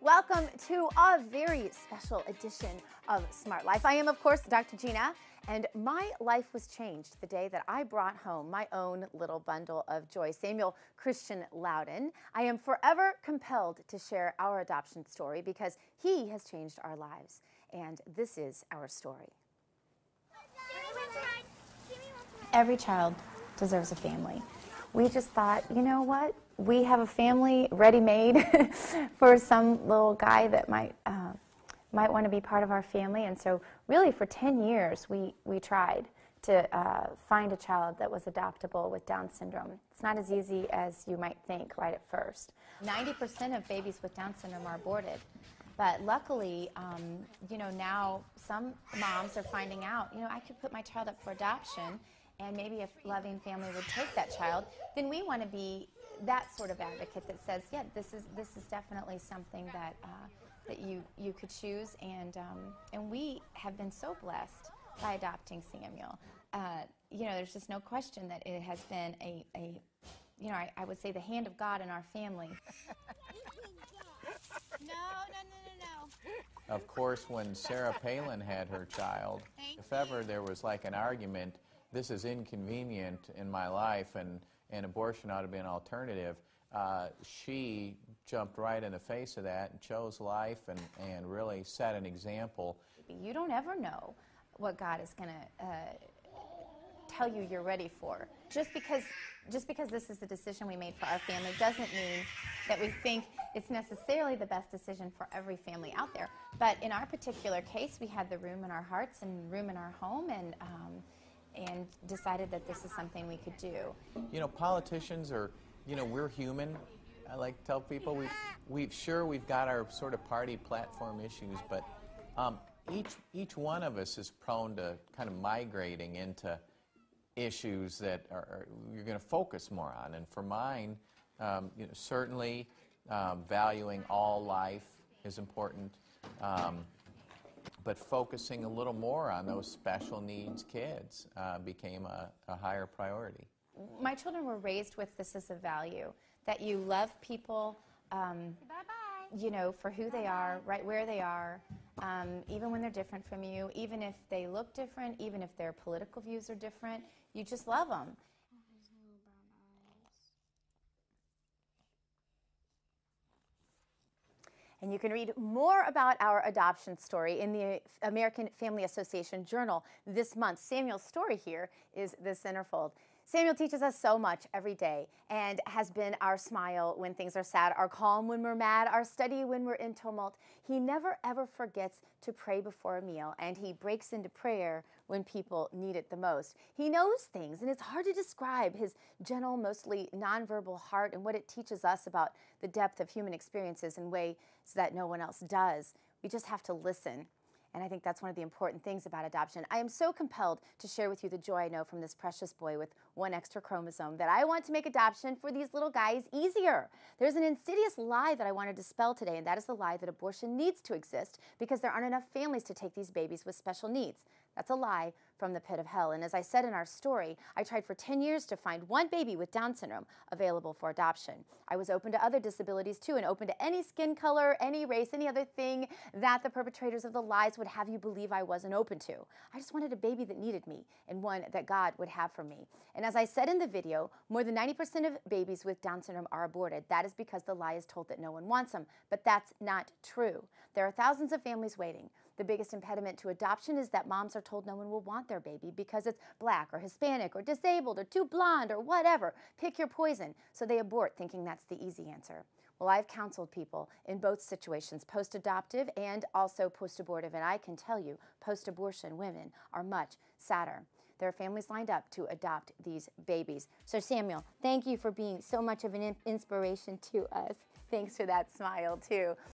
Welcome to a very special edition of Smart Life. I am, of course, Dr. Gina, and my life was changed the day that I brought home my own little bundle of joy. Samuel Christian Loudon. I am forever compelled to share our adoption story because he has changed our lives, and this is our story. Every child deserves a family. We just thought, you know what? We have a family ready-made for some little guy that might want to be part of our family. And so really for 10 years, we tried to find a child that was adoptable with Down syndrome. It's not as easy as you might think right at first. 90% of babies with Down syndrome are aborted. But luckily, now some moms are finding out, I could put my child up for adoption, and maybe if a loving family would take that child, then we want to be that sort of advocate that says, yeah, this is definitely something that you could choose, and we have been so blessed by adopting Samuel. There's just no question that it has been I would say the hand of God in our family. No. Of course, when Sarah Palin had her child, if ever there was like an argument, this is inconvenient in my life and abortion ought to be an alternative, she jumped right in the face of that and chose life and really set an example. You don't ever know what God is going to tell you you're ready for. Just because this is the decision we made for our family doesn't mean that we think it's necessarily the best decision for every family out there. But in our particular case, we had the room in our hearts and room in our home, and decided that this is something we could do. Politicians are, we're human. I like to tell people we've got our sort of party platform issues, but each one of us is prone to kind of migrating into issues that you're going to focus more on. And for mine, certainly valuing all life is important. But focusing a little more on those special needs kids became a higher priority. My children were raised with this as a value, that you love people, for who they are, right where they are, even when they're different from you, even if they look different, even if their political views are different, you just love them. And you can read more about our adoption story in the American Family Association Journal this month. Samuel's story here is the centerfold. Samuel teaches us so much every day and has been our smile when things are sad, our calm when we're mad, our steady when we're in tumult. He never ever forgets to pray before a meal, and he breaks into prayer when people need it the most. He knows things, and it's hard to describe his gentle, mostly nonverbal heart and what it teaches us about the depth of human experiences in ways that no one else does. We just have to listen. And I think that's one of the important things about adoption. I am so compelled to share with you the joy I know from this precious boy with one extra chromosome that I want to make adoption for these little guys easier. There's an insidious lie that I want to dispel today, and that is the lie that abortion needs to exist because there aren't enough families to take these babies with special needs. That's a lie from the pit of hell. And as I said in our story, I tried for 10 years to find one baby with Down syndrome available for adoption. I was open to other disabilities too, and open to any skin color, any race, any other thing that the perpetrators of the lies would have you believe I wasn't open to. I just wanted a baby that needed me and one that God would have for me. And as I said in the video, more than 90% of babies with Down syndrome are aborted. That is because the lie is told that no one wants them. But that's not true. There are thousands of families waiting. The biggest impediment to adoption is that moms are told no one will want their baby because it's black or Hispanic or disabled or too blonde or whatever. Pick your poison. So they abort thinking that's the easy answer. Well, I've counseled people in both situations, post-adoptive and also post-abortive, and I can tell you, post-abortion women are much sadder. There are families lined up to adopt these babies. So Samuel, thank you for being so much of an inspiration to us. Thanks for that smile, too.